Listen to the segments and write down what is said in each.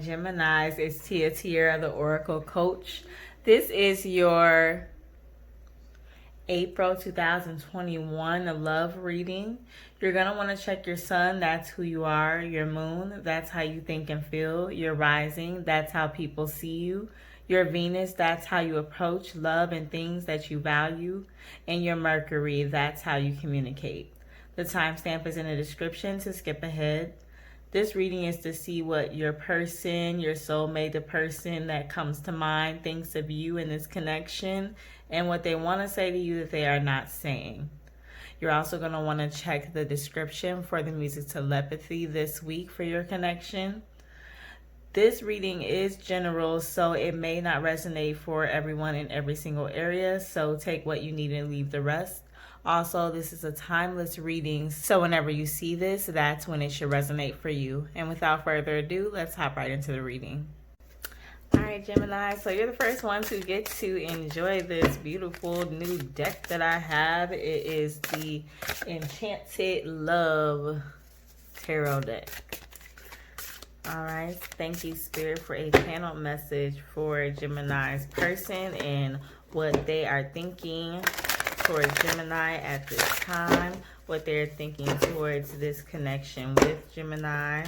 Geminis, it's Tia Tierra, the Oracle Coach. This is your April 2021 love reading. You're going to want to check your sun, that's who you are. Your moon, that's how you think and feel. Your rising, that's how people see you. Your Venus, that's how you approach love and things that you value. And your Mercury, that's how you communicate. The timestamp is in the description to skip ahead. This reading is to see what your person, your soulmate, the person that comes to mind thinks of you in this connection and what they want to say to you that they are not saying. You're also going to want to check the description for the music telepathy this week for your connection. This reading is general, so it may not resonate for everyone in every single area, so take what you need and leave the rest. Also, this is a timeless reading, so whenever you see this, that's when it should resonate for you. And without further ado, let's hop right into the reading. All right, Gemini, so you're the first one to get to enjoy this beautiful new deck that I have. It is the Enchanted Love Tarot deck. All right, thank you, Spirit, for a channel message for Gemini's person and what they are thinking towards Gemini at this time, what they're thinking towards this connection with Gemini.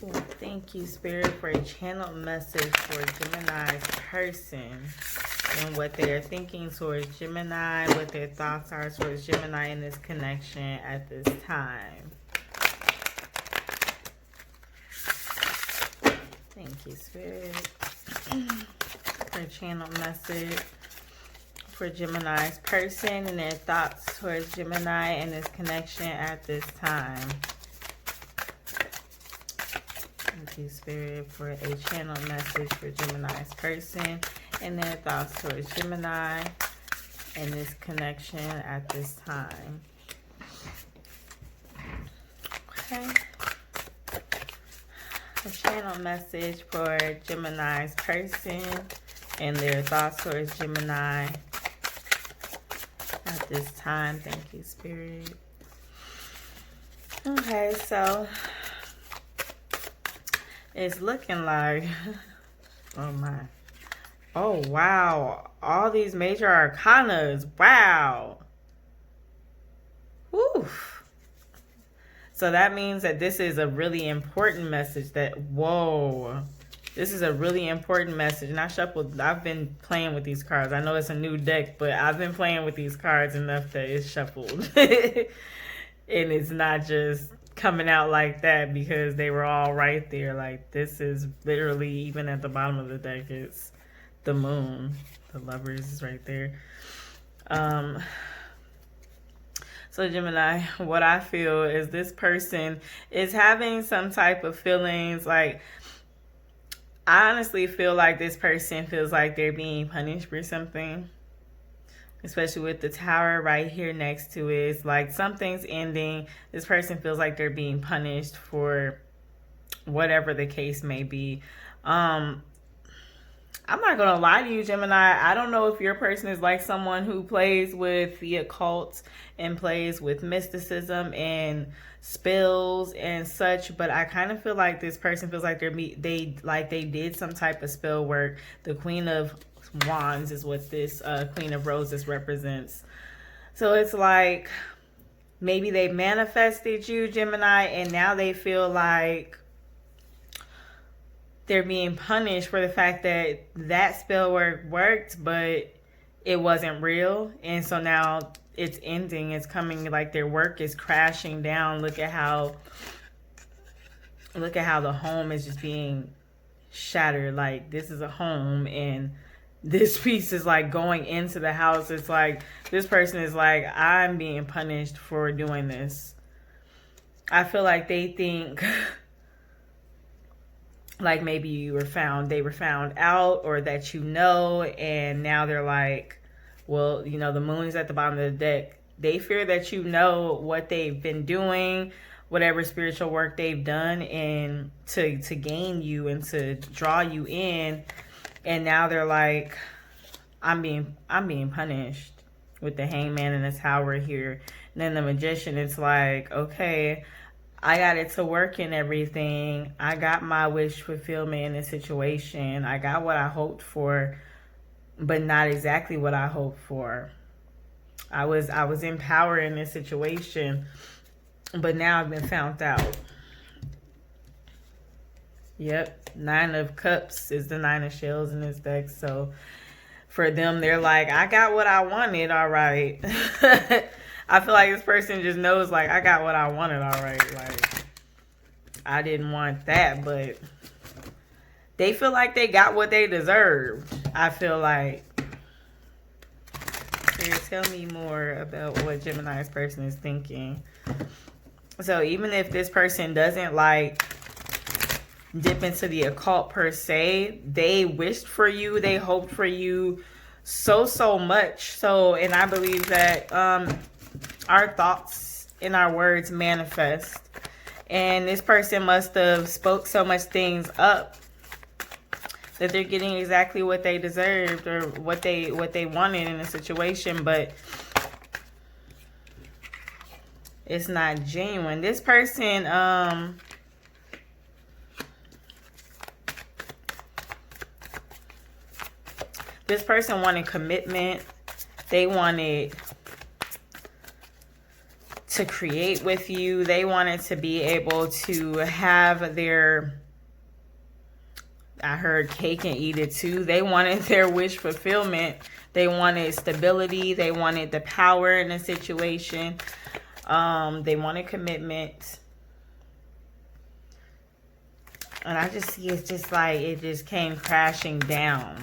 Well, thank you, Spirit, for a channel message for Gemini's person and what they are thinking towards Gemini, what their thoughts are towards Gemini in this connection at this time. Thank you, Spirit. For channel message for Gemini's person and their thoughts towards Gemini and this connection at this time. Thank you, Spirit, for a channel message for Gemini's person and their thoughts towards Gemini and this connection at this time. Okay. A channel message for Gemini's person and their thoughts towards Gemini at this time. Thank you, Spirit. Okay, so it's looking like, oh my, oh wow, all these major arcanas, wow. Whew. So that means that this is a really important message that, whoa, this is a really important message. And I've been playing with these cards. I know it's a new deck, but I've been playing with these cards enough that it's shuffled. And it's not just coming out like that because they were all right there. Like, this is literally, even at the bottom of the deck, it's the moon. The Lovers is right there. So Gemini, what I feel is this person is having some type of feelings. Like, I honestly feel like this person feels like they're being punished for something. Especially with the Tower right here next to it. It's like something's ending. This person feels like they're being punished for whatever the case may be. I'm not going to lie to you, Gemini. I don't know if your person is like someone who plays with the occult and plays with mysticism and spells and such, but I kind of feel like this person feels like they did some type of spell work. The Queen of Wands is what this Queen of Roses represents. So it's like maybe they manifested you, Gemini, and now they feel like they're being punished for the fact that that spell work worked, but it wasn't real. And so now it's ending. It's coming, like their work is crashing down. Look at how the home is just being shattered. Like, this is a home and this piece is like going into the house. It's like this person is like, I'm being punished for doing this. I feel like they think like maybe they were found out, or that and now they're like, well, the moon is at the bottom of the deck. They fear that what they've been doing, whatever spiritual work they've done, and to gain you and to draw you in. And now they're like, I'm being punished with the Hangman and the Tower here. And then the Magician, it's like, okay, I got it to work and everything. I got my wish fulfillment in this situation. I got what I hoped for, but not exactly what I hoped for. I was in power in this situation, but now I've been found out. Yep, 9 of Cups is the 9 of Shells in this deck. So for them, they're like, I got what I wanted, all right. I feel like this person just knows, like, I got what I wanted, all right. Like, I didn't want that, but they feel like they got what they deserved. I feel like. Here, tell me more about what Gemini's person is thinking. So even if this person doesn't, like, dip into the occult per se, they wished for you, they hoped for you so much. So, and I believe that our thoughts and our words manifest, and this person must have spoke so much things up that they're getting exactly what they deserved or what they wanted in a situation, but it's not genuine. This person wanted commitment. They wanted to create with you. They wanted to be able to have their, I heard cake and eat it too. They wanted their wish fulfillment. They wanted stability. They wanted the power in a situation. They wanted commitment. And I just see it's just like it just came crashing down.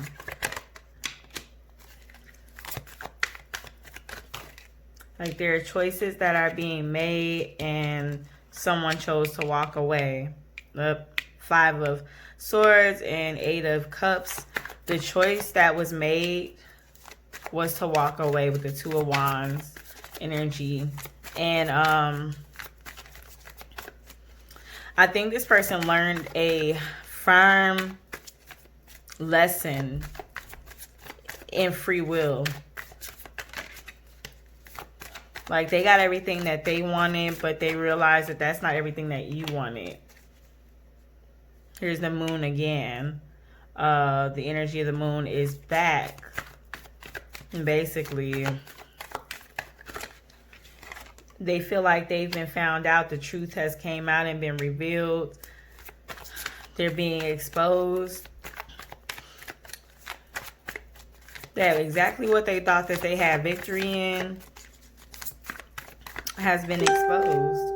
Like there are choices that are being made and someone chose to walk away. The 5 of Swords and 8 of Cups. The choice that was made was to walk away with the 2 of Wands energy. And I think this person learned a firm lesson in free will. Like they got everything that they wanted, but they realized that that's not everything that you wanted. Here's the moon again. The energy of the moon is back. And basically, they feel like they've been found out. The truth has came out and been revealed. They're being exposed. They have exactly what they thought that they had victory in has been exposed.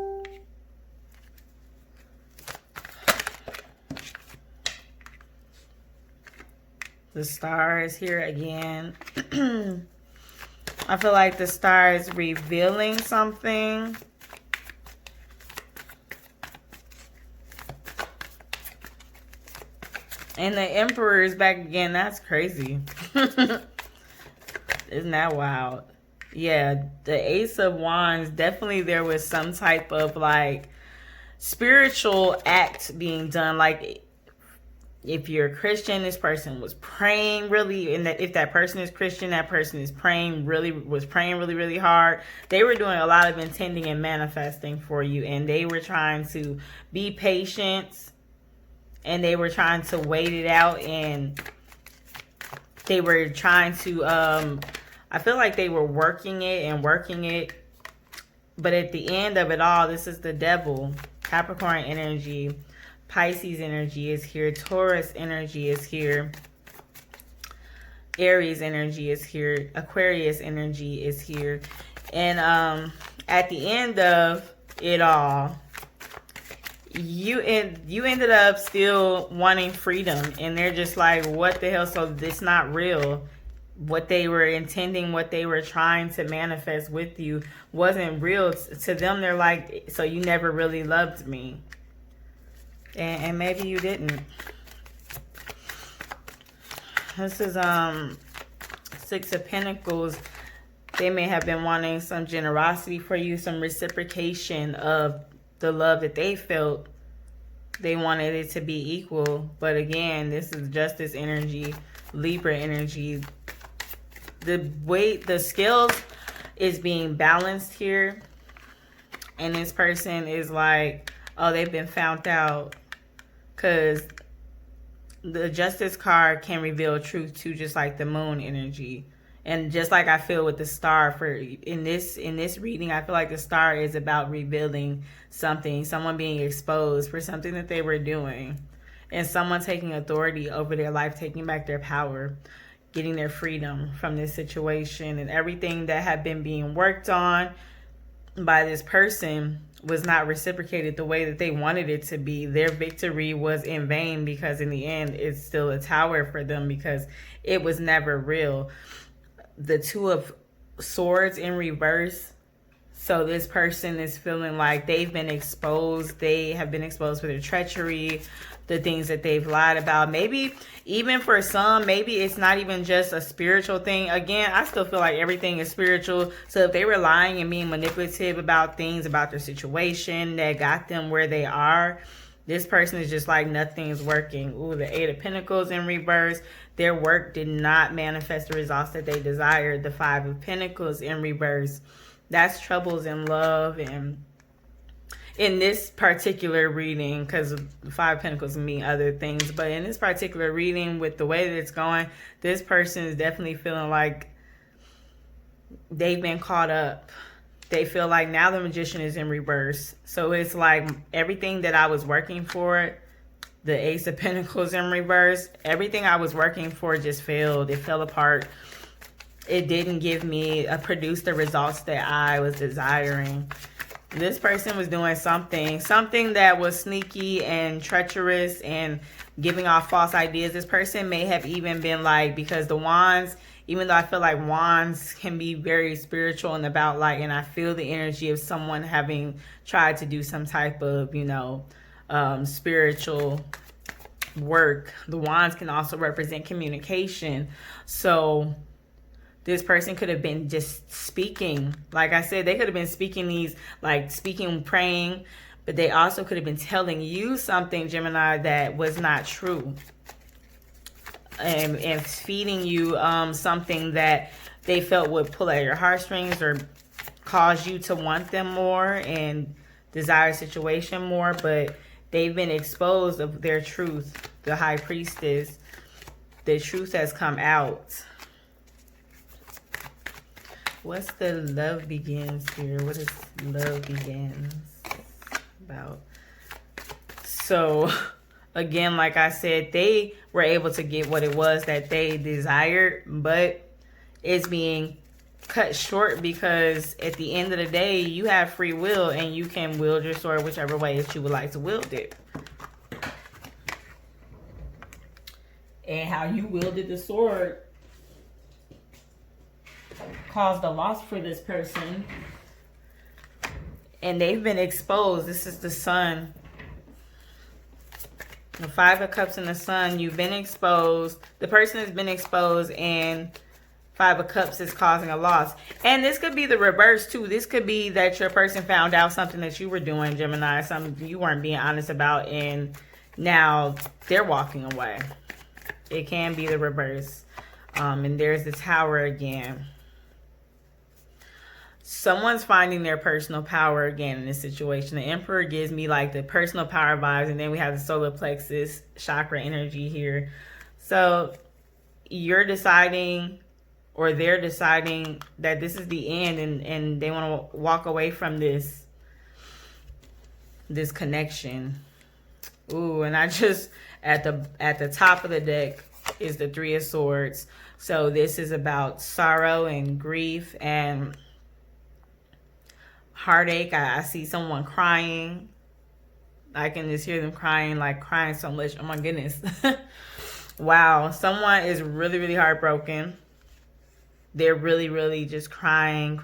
The star is here again. I feel like the star is revealing something. And the Emperor is back again. That's crazy. Isn't that wild? Yeah, the Ace of Wands, definitely there was some type of like spiritual act being done. Like if you're a Christian, this person was praying really, and that if that person is Christian, that person is praying really hard. They were doing a lot of intending and manifesting for you, and they were trying to be patient, and they were trying to wait it out, and they were trying to I feel like they were working it, but at the end of it all, this is the Devil. Capricorn energy, Pisces energy is here, Taurus energy is here, Aries energy is here, Aquarius energy is here. And at the end of it all, you ended up still wanting freedom, and they're just like, what the hell? So it's not real. What they were intending, what they were trying to manifest with you wasn't real to them. They're like, so you never really loved me, and maybe you didn't. This is 6 of Pentacles. They may have been wanting some generosity for you, some reciprocation of the love that they felt. They wanted it to be equal, but again, this is Justice energy, Libra energy. The weight, the scales is being balanced here, and this person is like, Oh, they've been found out. Because the Justice card can reveal truth too, just like the moon energy. And just like I feel with the star, for in this reading, I feel like the star is about revealing something, someone being exposed for something that they were doing, and someone taking authority over their life, taking back their power, getting their freedom from this situation. And everything that had been being worked on by this person was not reciprocated the way that they wanted it to be. Their victory was in vain, because in the end it's still a tower for them, because it was never real. The Two of Swords in reverse. So this person is feeling like they've been exposed. They have been exposed for their treachery, the things that they've lied about. Maybe even for some, maybe it's not even just a spiritual thing. Again, I still feel like everything is spiritual. So if they were lying and being manipulative about things, about their situation that got them where they are, this person is just like, nothing is working. Ooh, the Eight of Pentacles in reverse. Their work did not manifest the results that they desired. The Five of Pentacles in reverse. That's troubles in love. And in this particular reading, because Five of Pentacles mean other things, but in this particular reading, with the way that it's going, this person is definitely feeling like they've been caught up. They feel like now the Magician is in reverse. So it's like everything that I was working for, the Ace of Pentacles in reverse, everything I was working for just failed. It fell apart. It didn't give me, produce the results that I was desiring. This person was doing something that was sneaky and treacherous and giving off false ideas. This person may have even been like, because the Wands, even though I feel like Wands can be very spiritual and about light, and I feel the energy of someone having tried to do some type of, you know, spiritual work. The Wands can also represent communication. So this person could have been just speaking. Like I said, they could have been speaking these, like speaking, praying, but they also could have been telling you something, Gemini, that was not true. And feeding you something that they felt would pull at your heartstrings or cause you to want them more and desire a situation more. But they've been exposed of their truth. The High Priestess, the truth has come out. What's the love begins here? What is love begins about? So again, like I said, they were able to get what it was that they desired, but it's being cut short because at the end of the day, you have free will and you can wield your sword whichever way that you would like to wield it. And how you wielded the sword caused a loss for this person. And they've been exposed. This is the Sun. The Five of Cups and the Sun. You've been exposed. The person has been exposed, and Five of Cups is causing a loss. And this could be the reverse too. This could be that your person found out something that you were doing, Gemini, something you weren't being honest about, and now they're walking away. It can be the reverse. And there's the Tower again. Someone's finding their personal power again in this situation. The Emperor gives me like the personal power vibes, and then we have the solar plexus chakra energy here. So you're deciding, or they're deciding, that this is the end, and they want to walk away from this connection. Ooh, and I just, at the top of the deck is the Three of Swords. So this is about sorrow and grief and heartache. I see someone crying. I can just hear them crying, like crying so much. Oh my goodness. Wow. Someone is really, really heartbroken. They're really, really just crying.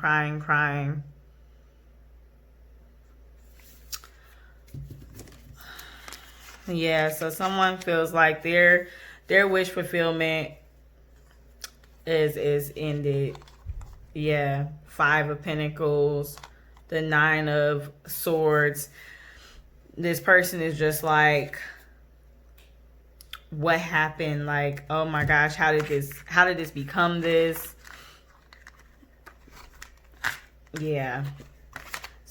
Yeah, so someone feels like their wish fulfillment is ended. Yeah, Five of Pentacles, the Nine of Swords. This person is just like, what happened? Like, oh my gosh, how did this become this? Yeah.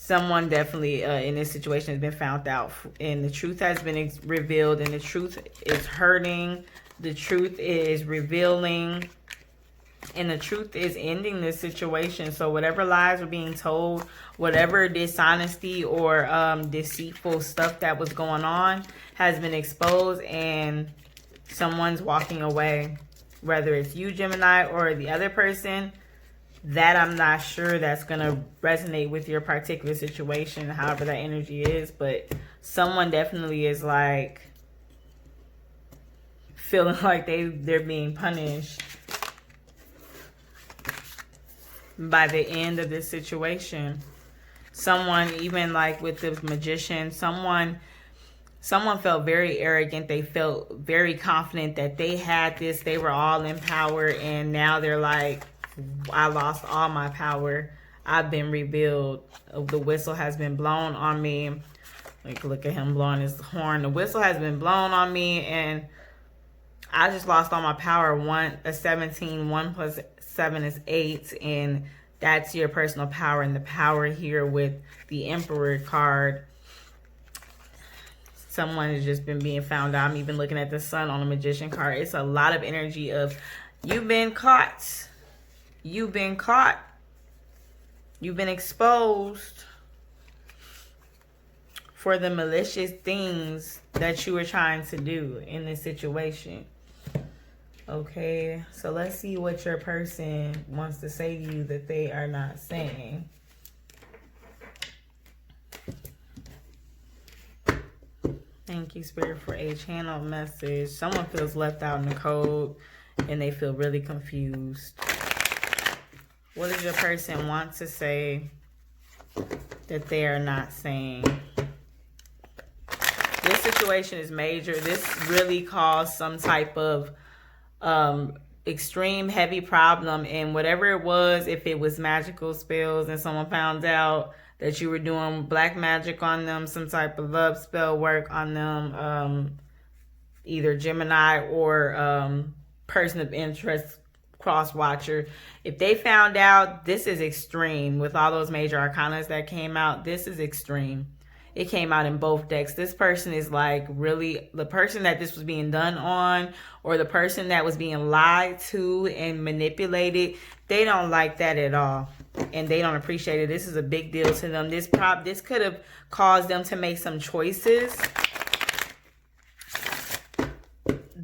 someone definitely in this situation has been found out, and the truth has been revealed, and the truth is hurting. The truth is revealing, and the truth is ending this situation. So whatever lies were being told, whatever dishonesty or deceitful stuff that was going on has been exposed, and someone's walking away. Whether it's you, Gemini, or the other person, that I'm not sure that's going to resonate with your particular situation, however that energy is. But someone definitely is like feeling like they're being punished by the end of this situation. Someone, even like with the Magician, someone felt very arrogant. They felt very confident that they had this. They were all in power, and now they're like, I lost all my power. I've been revealed. The whistle has been blown on me. Like, look at him blowing his horn. The whistle has been blown on me, and I just lost all my power. 17, 1 plus 7 is 8, and that's your personal power. And the power here with the Emperor card, someone has just been being found out. I'm even looking at the Sun on the Magician card. It's a lot of energy of you've been caught. You've been caught. You've been exposed for the malicious things that you were trying to do in this situation. Okay, so let's see what your person wants to say to you that they are not saying. Thank you, Spirit, for a channel message. Someone feels left out in the cold and they feel really confused. What does your person want to say that they are not saying? This situation is major. This really caused some type of extreme heavy problem, and whatever it was, if it was magical spells and someone found out that you were doing black magic on them, some type of love spell work on them, either Gemini or person of interest, cross watcher. If they found out, this is extreme. With all those major arcanas that came out, this is extreme. It came out in both decks. This person is like really the person that this was being done on, or the person that was being lied to and manipulated. They don't like that at all, and they don't appreciate it. This is a big deal to them. This could have caused them to make some choices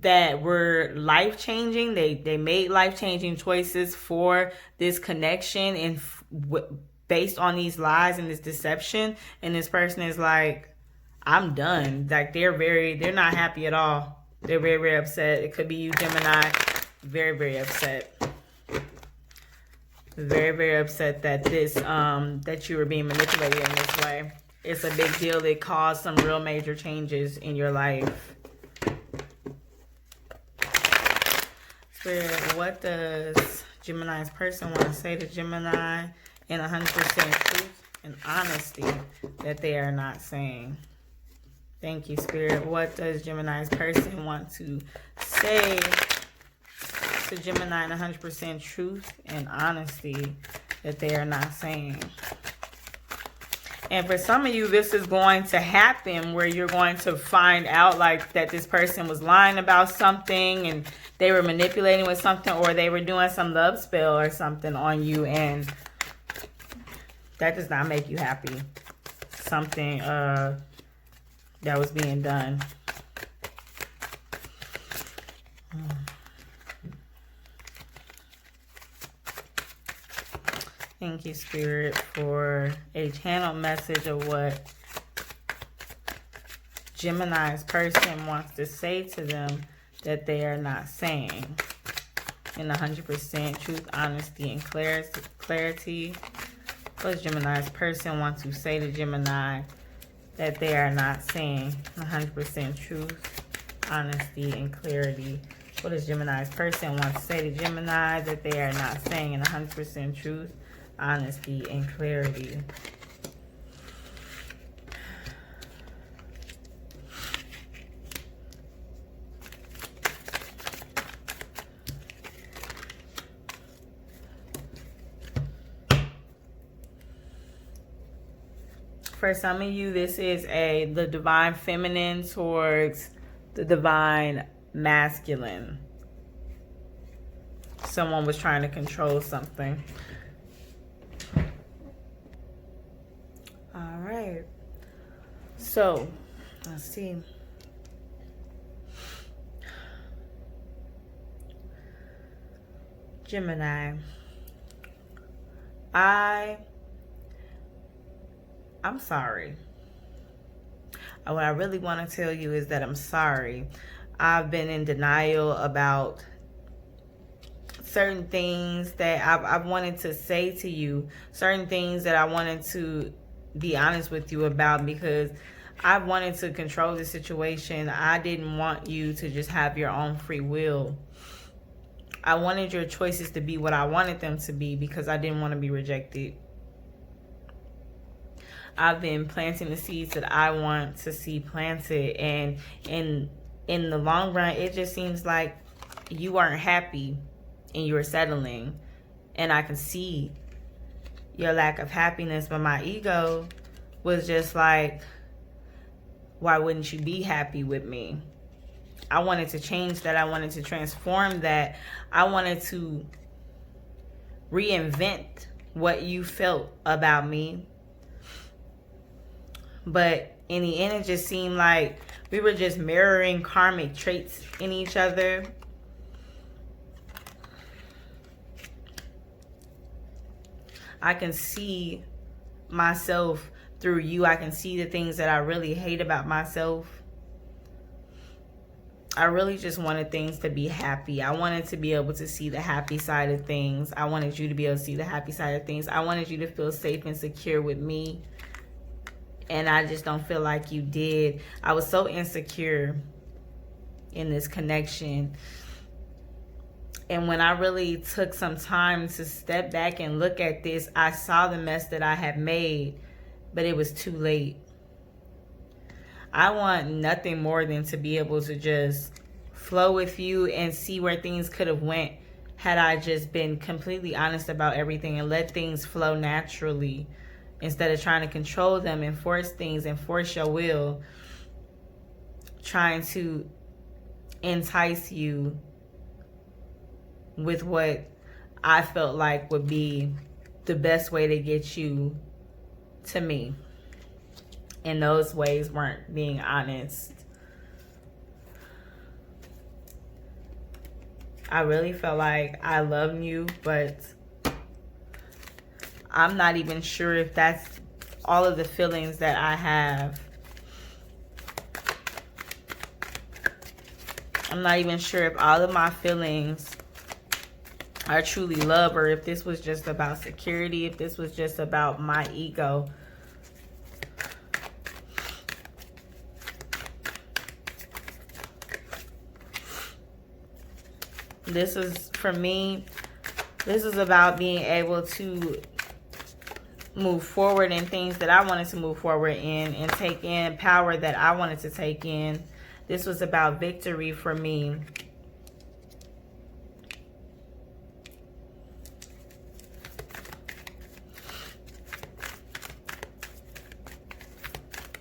that were life-changing. They made life-changing choices for this connection, and based on these lies and this deception. And this person is like, I'm done. Like, they're not happy at all. They're very, very upset. It could be you, Gemini. Very, very upset. Very, very upset that this that you were being manipulated in this way. It's a big deal. It caused some real major changes in your life. Spirit, what does Gemini's person want to say to Gemini in 100% truth and honesty that they are not saying? Thank you, Spirit. What does Gemini's person want to say to Gemini in 100% truth and honesty that they are not saying? And for some of you, this is going to happen where you're going to find out like that this person was lying about something, and they were manipulating with something, or they were doing some love spell or something on you, and that does not make you happy. Something that was being done. Thank you, Spirit, for a channel message of what Gemini's person wants to say to them that they are not saying. In 100% truth, honesty, and clarity. What does Gemini's person want to say to Gemini that they are not saying? 100% truth, honesty, and clarity. What does Gemini's person want to say to Gemini that they are not saying? In 100% truth, honesty, and clarity. For some of you, this is the divine feminine towards the divine masculine. Someone was trying to control something. All right. So, let's see. Gemini. I'm sorry. What I really want to tell you is that I'm sorry. I've been in denial about certain things that I've wanted to say to you, certain things that I wanted to be honest with you about, because I wanted to control the situation. I didn't want you to just have your own free will. I wanted your choices to be what I wanted them to be, because I didn't want to be rejected. I've been planting the seeds that I want to see planted, and in the long run, it just seems like you aren't happy and you're settling, and I can see your lack of happiness. But my ego was just like, why wouldn't you be happy with me? I wanted to change that. I wanted to transform that. I wanted to reinvent what you felt about me. But in the end, it just seemed like we were just mirroring karmic traits in each other. I can see myself through you. I can see the things that I really hate about myself. I really just wanted things to be happy. I wanted to be able to see the happy side of things. I wanted you to be able to see the happy side of things. I wanted you to feel safe and secure with me. And I just don't feel like you did. I was so insecure in this connection. And when I really took some time to step back and look at this, I saw the mess that I had made, but it was too late. I want nothing more than to be able to just flow with you and see where things could have went had I just been completely honest about everything and let things flow naturally, instead of trying to control them and force things and force your will, trying to entice you with what I felt like would be the best way to get you to me. And those ways weren't being honest. I really felt like I love you, but I'm not even sure if that's all of the feelings that I have. I'm not even sure if all of my feelings are truly love, or if this was just about security, if this was just about my ego. This is, for me, this is about being able to move forward in things that I wanted to move forward in, and take in power that I wanted to take in. This was about victory for me.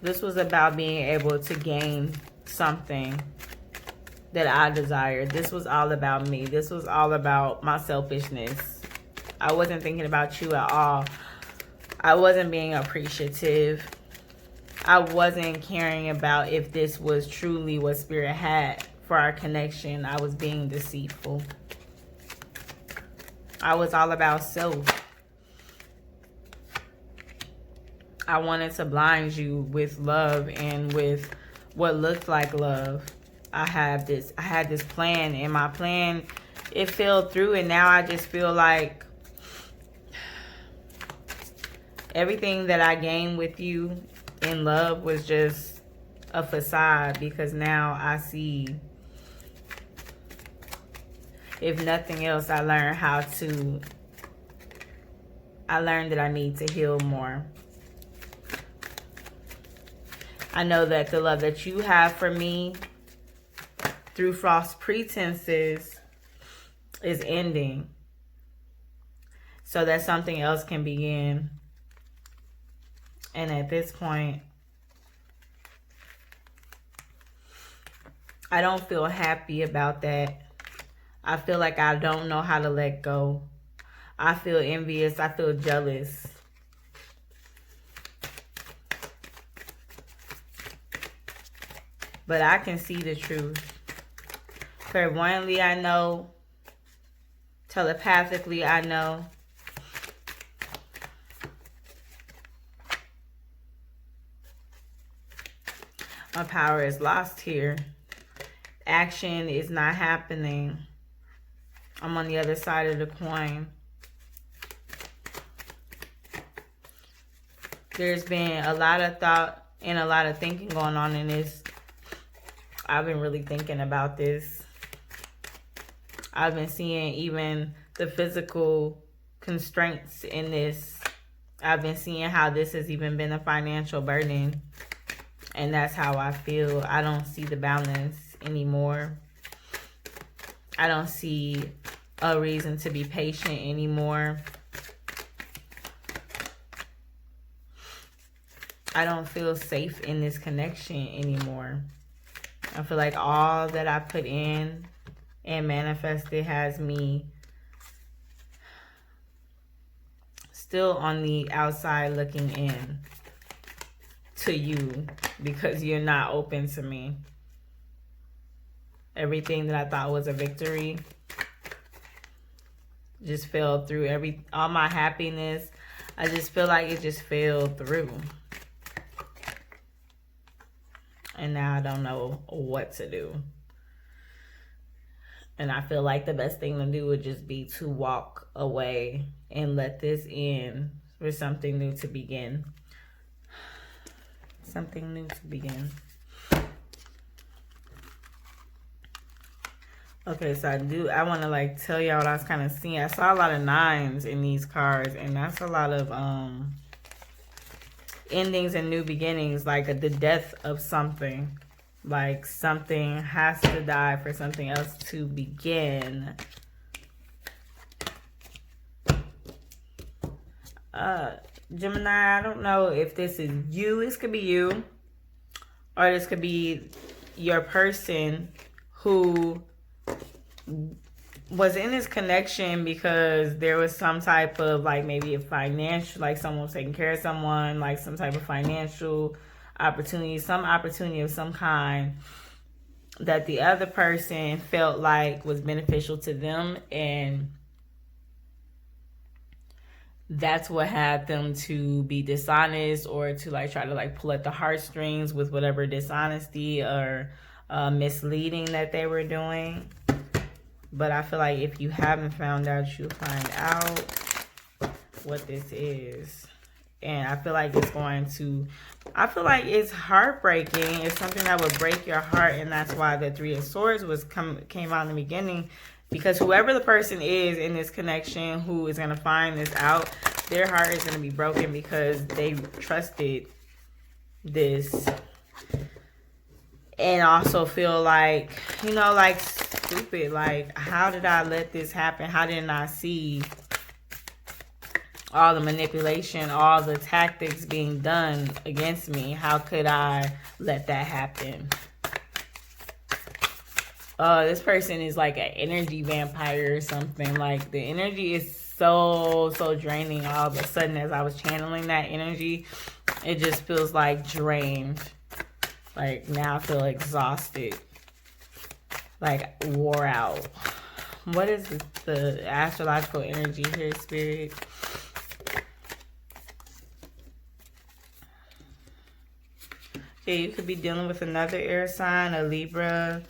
This was about being able to gain something that I desired. This was all about me. This was all about my selfishness. I wasn't thinking about you at all. I wasn't being appreciative. I wasn't caring about if this was truly what Spirit had for our connection. I was being deceitful. I was all about self. I wanted to blind you with love and with what looked like love. I had this plan, and my plan, it fell through, and now I just feel like everything that I gained with you in love was just a facade, because now I see, if nothing else, I learned that I need to heal more. I know that the love that you have for me through false pretenses is ending, so that something else can begin. And at this point, I don't feel happy about that. I feel like I don't know how to let go. I feel envious. I feel jealous. But I can see the truth. Clairvoyantly, I know. Telepathically, I know. My power is lost here. Action is not happening. I'm on the other side of the coin. There's been a lot of thought and a lot of thinking going on in this. I've been really thinking about this. I've been seeing even the physical constraints in this. I've been seeing how this has even been a financial burden. And that's how I feel. I don't see the balance anymore. I don't see a reason to be patient anymore. I don't feel safe in this connection anymore. I feel like all that I put in and manifested has me still on the outside looking in to you because you're not open to me. Everything that I thought was a victory just fell through. All my happiness, I just feel like it just fell through. And now I don't know what to do. And I feel like the best thing to do would just be to walk away and let this end for something new to begin. Something new to begin. Okay, so I want to like tell y'all what I was kind of seeing. I saw a lot of 9s in these cards, and that's a lot of endings and new beginnings, like the death of something. Like something has to die for something else to begin. Gemini, I don't know if this is you. This could be you. Or this could be your person who was in this connection because there was some type of like maybe a financial, like someone was taking care of someone, like some type of financial opportunity, some opportunity of some kind that the other person felt like was beneficial to them, and that's what had them to be dishonest or to like try to like pull at the heartstrings with whatever dishonesty or misleading that they were doing. But I feel like if you haven't found out, you'll find out what this is. And I feel like it's going to, I feel like it's heartbreaking. It's something that would break your heart. And that's why the 3 of Swords came out in the beginning. Because whoever the person is in this connection who is going to find this out, their heart is going to be broken because they trusted this. And also feel like, you know, like stupid. Like, how did I let this happen? How didn't I see all the manipulation, all the tactics being done against me? How could I let that happen? This person is like an energy vampire or something. Like, the energy is so draining all of a sudden. As I was channeling that energy, it just feels like drained. Like, now I feel exhausted. Like, wore out. What is the astrological energy here, Spirit? Okay, you could be dealing with another air sign, a Libra,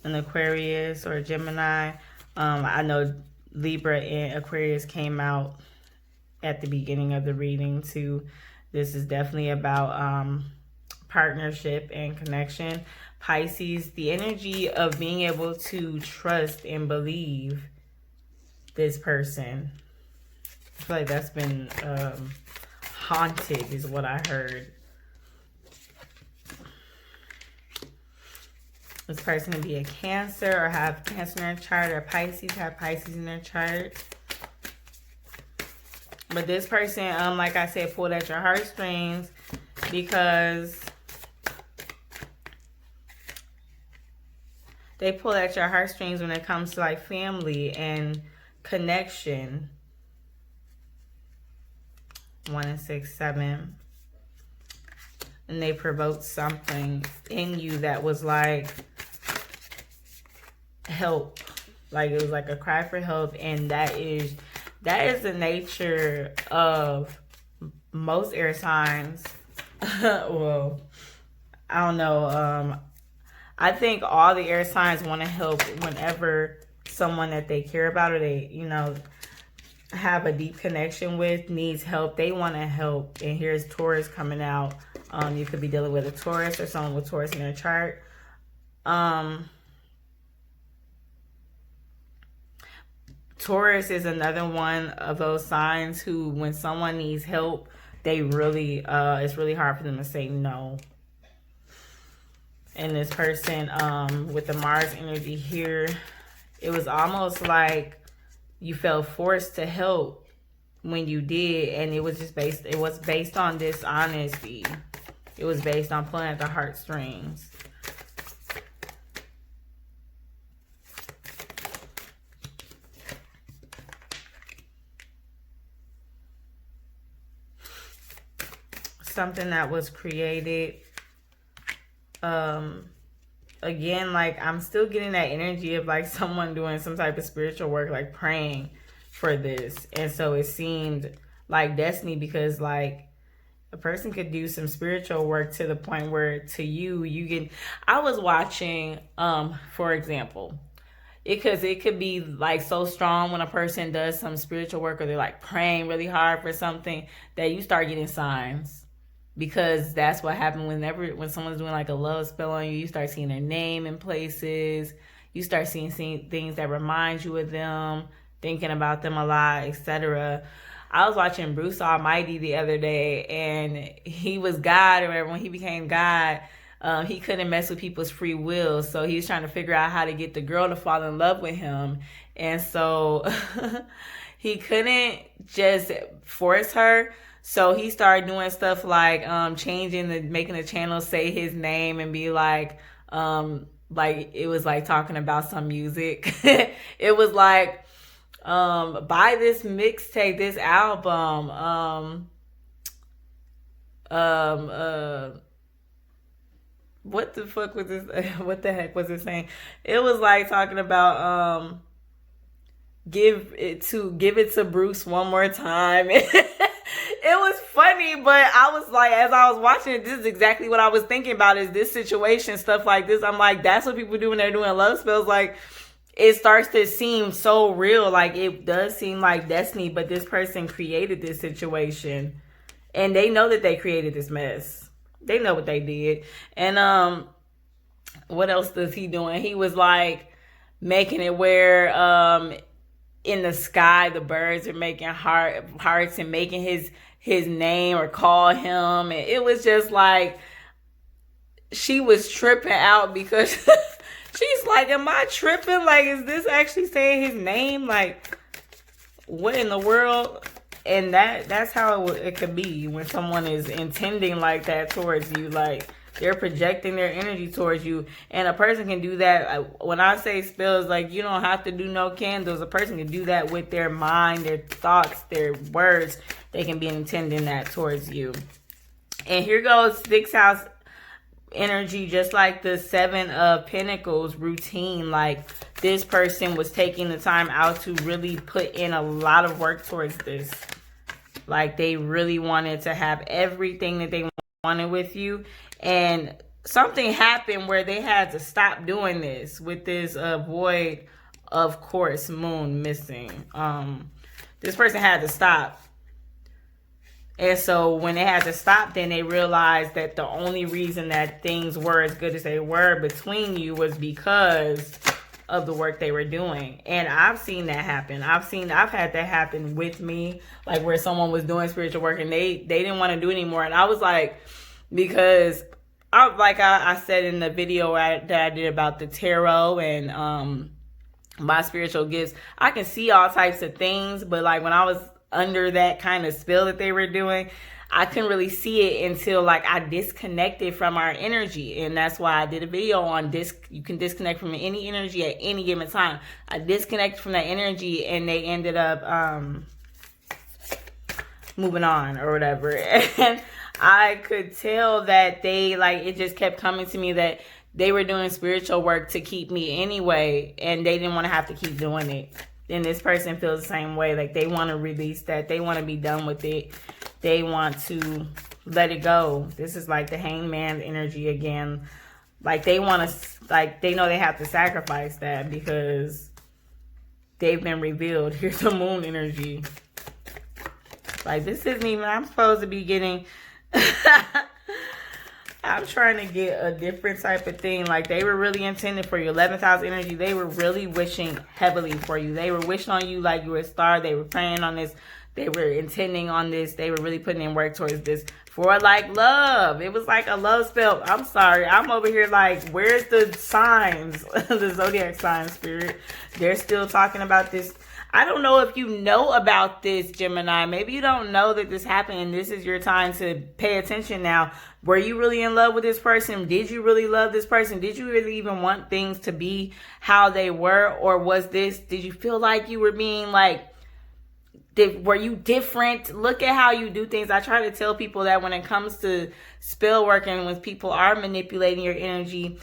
an Aquarius, or a Gemini. I know Libra and Aquarius came out at the beginning of the reading too. This is definitely about partnership and connection. Pisces, the energy of being able to trust and believe this person. I feel like that's been haunted is what I heard. This person can be a Cancer or have Cancer in their chart, or Pisces, have Pisces in their chart. But this person, like I said, pulled at your heartstrings because they pull at your heartstrings when it comes to like family and connection. 1 and 6, 7. And they provoked something in you that was like help. Like it was like a cry for help. And that is the nature of most air signs. Well, I don't know. I think all the air signs want to help whenever someone that they care about or they, you know, have a deep connection with needs help. They want to help. And here's Taurus coming out. You could be dealing with a Taurus or someone with Taurus in their chart. Taurus is another one of those signs who, when someone needs help, they really, it's really hard for them to say no. And this person, with the Mars energy here, it was almost like you felt forced to help when you did, and it was just based on dishonesty. It was based on pulling at the heartstrings. Something that was created. Again, like I'm still getting that energy of like someone doing some type of spiritual work, like praying for this. And so it seemed like destiny, because like a person could do some spiritual work to the point where to you get, I was watching, for example, it could be like so strong when a person does some spiritual work or they're like praying really hard for something that you start getting signs. Because that's what happened when someone's doing like a love spell on you. You start seeing their name in places. You start seeing things that remind you of them, thinking about them a lot, etc. I was watching Bruce Almighty the other day, and he was God or whatever. When he became God, he couldn't mess with people's free will. So he was trying to figure out how to get the girl to fall in love with him. And so he couldn't just force her. So he started doing stuff like making the channel say his name and be like it was like talking about some music. It was like, buy this mixtape, this album. What the fuck was this? What the heck was it saying? It was like talking about give it to Bruce one more time. It was funny, but I was like, as I was watching it, this is exactly what I was thinking about, is this situation, stuff like this. I'm like, that's what people do when they're doing love spells. Like, it starts to seem so real. Like, it does seem like destiny, but this person created this situation. And they know that they created this mess. They know what they did. And what else does he doing? He was like making it where in the sky the birds are making hearts and making his name or call him. And it was just like she was tripping out because she's like, am I tripping? Like, is this actually saying his name? Like, what in the world? And that's how it could be when someone is intending like that towards you. Like, they're projecting their energy towards you. And a person can do that. When I say spells, like, you don't have to do no candles. A person can do that with their mind, their thoughts, their words. They can be intending that towards you. And here goes 6th house energy, just like the 7 of Pentacles routine. Like, this person was taking the time out to really put in a lot of work towards this. Like, they really wanted to have everything that they wanted with you. And something happened where they had to stop doing this with this void, of course, moon missing. This person had to stop. And so when they had to stop, then they realized that the only reason that things were as good as they were between you was because of the work they were doing. And I've seen that happen. I've had that happen with me, like where someone was doing spiritual work and they didn't want to do it anymore. And I was like, because I said in the video that I did about the tarot and my spiritual gifts, I can see all types of things. But like when I was under that kind of spell that they were doing, I couldn't really see it until like I disconnected from our energy. And that's why I did a video on you can disconnect from any energy at any given time. I disconnected from that energy and they ended up moving on or whatever. And I could tell that they, like, it just kept coming to me that they were doing spiritual work to keep me anyway, and they didn't want to have to keep doing it. And this person feels the same way. Like, they want to release that. They want to be done with it. They want to let it go. This is like the hangman energy again. Like, they want to, like, they know they have to sacrifice that because they've been revealed. Here's the moon energy. Like, this isn't even, I'm supposed to be getting, I'm trying to get a different type of thing. Like, they were really intended for you. 11th house energy, they were really wishing heavily for you. They were wishing on you like you were a star. They were praying on this. They were intending on this. They were really putting in work towards this for, like, love. It was like a love spell. I'm sorry. I'm over here like, where's the signs? The Zodiac sign, spirit. They're still talking about this. I don't know if you know about this, Gemini. Maybe you don't know that this happened and this is your time to pay attention now. Were you really in love with this person? Did you really love this person? Did you really even want things to be how they were? Or was this, did you feel like you were being like, were you different? Look at how you do things. I try to tell people that when it comes to spell work and when people are manipulating your energy,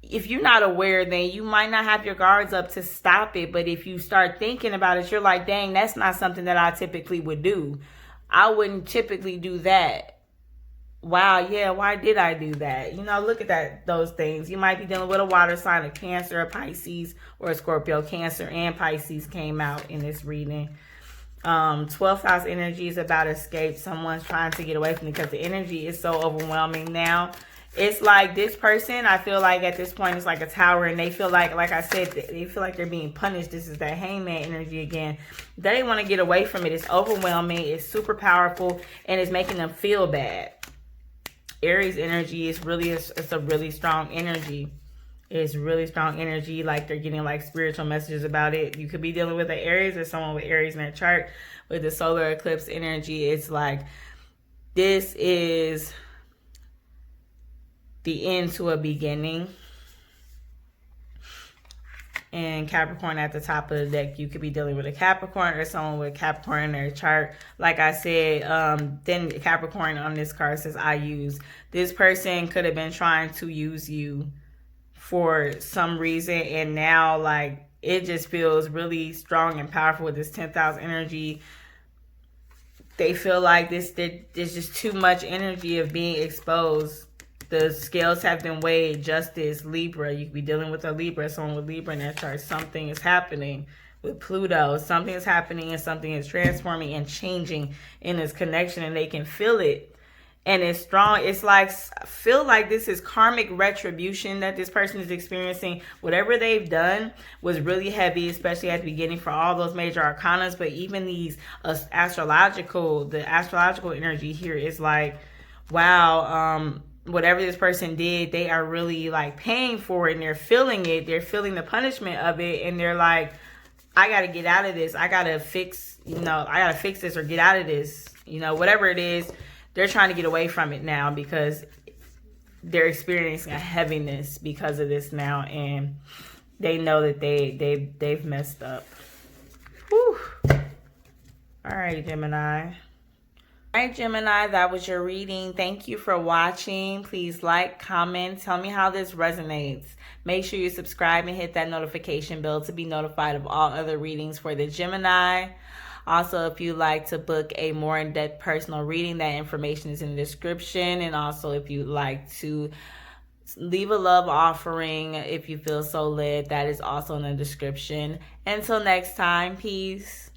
if you're not aware, then you might not have your guards up to stop it. But if you start thinking about it, you're like, dang, that's not something that I typically would do. I wouldn't typically do that. Wow, yeah, why did I do that? You know, look at that, those things. You might be dealing with a water sign, a Cancer, a Pisces, or a Scorpio. Cancer and Pisces came out in this reading. 12th house energy is about escape. Someone's trying to get away from it because the energy is so overwhelming now. It's like this person, I feel like at this point, it's like a tower, and they feel like I said, they feel like they're being punished. This is that hangman energy again. They want to get away from it. It's overwhelming. It's super powerful, and it's making them feel bad. Aries energy is really, it's a really strong energy. It's really strong energy. Like, they're getting like spiritual messages about it. You could be dealing with an Aries or someone with Aries in their chart. With the solar eclipse energy, it's like, this is the end to a beginning. And Capricorn at the top of the deck, you could be dealing with a Capricorn or someone with Capricorn in their chart. Like I said, then Capricorn on this card says, I use. This person could have been trying to use you for some reason, and now, like, it just feels really strong and powerful with this 10th house energy. They feel like there's just too much energy of being exposed. The scales have been weighed. Justice, Libra. You could be dealing with a Libra, someone with Libra in their chart. Something is happening with Pluto. Something is happening and something is transforming and changing in this connection, and they can feel it. And it's strong. It's like, I feel like this is karmic retribution that this person is experiencing. Whatever they've done was really heavy, especially at the beginning for all those major arcanas. But even these the astrological energy here is like, wow, whatever this person did, they are really like paying for it, and they're feeling it. They're feeling the punishment of it, and they're like, I got to get out of this. I got to fix, I got to fix this or get out of this. Whatever it is, they're trying to get away from it now because they're experiencing a heaviness because of this now, and they know that they've messed up. Whew. All right, Gemini. All right, Gemini, that was your reading. Thank you for watching. Please like, comment, tell me how this resonates. Make sure you subscribe and hit that notification bell to be notified of all other readings for the Gemini. Also, if you'd like to book a more in-depth personal reading, that information is in the description. And also, if you'd like to leave a love offering, if you feel so led, that is also in the description. Until next time, peace.